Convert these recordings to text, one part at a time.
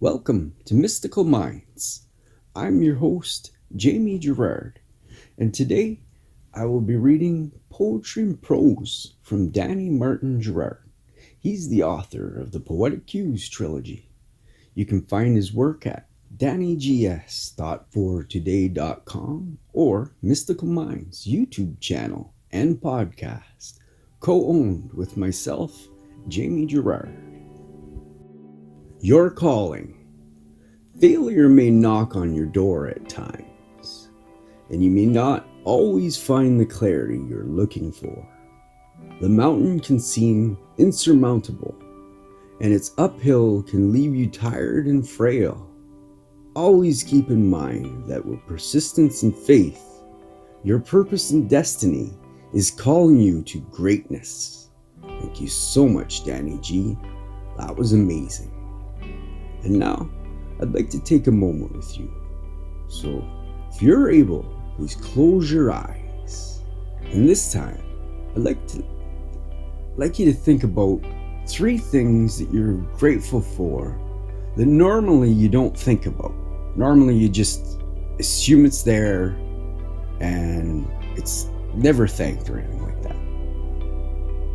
Welcome to Mystical Minds. I'm your host, Jamie Gerard, and today I will be reading poetry and prose from Danny Martin Gerard. He's the author of the Poetic Cues trilogy. You can find his work at dannygs.fortoday.com or Mystical Minds YouTube channel and podcast, co-owned with myself, Jamie Gerard. Your calling. Failure may knock on your door at times, and you may not always find the clarity you're looking for. The mountain can seem insurmountable, and its uphill can leave you tired and frail. Always keep in mind that with persistence and faith, your purpose and destiny is calling you to greatness. Thank you so much, Danny G. That was amazing. And now, I'd like to take a moment with you. So, if you're able, please close your eyes. And this time, I'd like you to think about 3 things that you're grateful for that normally you don't think about. Normally you just assume it's there and it's never thanked or anything like that.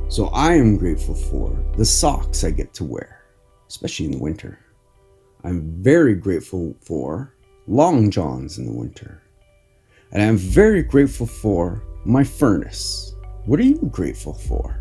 So I am grateful for the socks I get to wear, especially in the winter. I'm very grateful for long johns in the winter. And I'm very grateful for my furnace. What are you grateful for?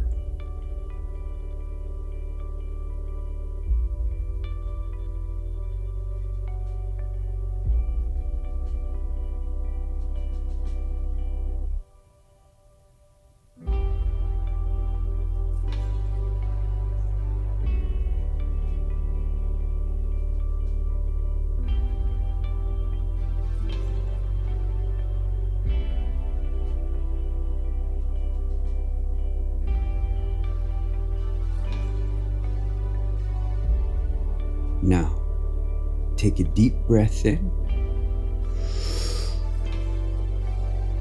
Now, take a deep breath in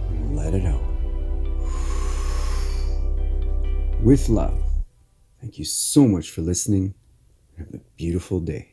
and let it out. With love, thank you so much for listening. Have a beautiful day.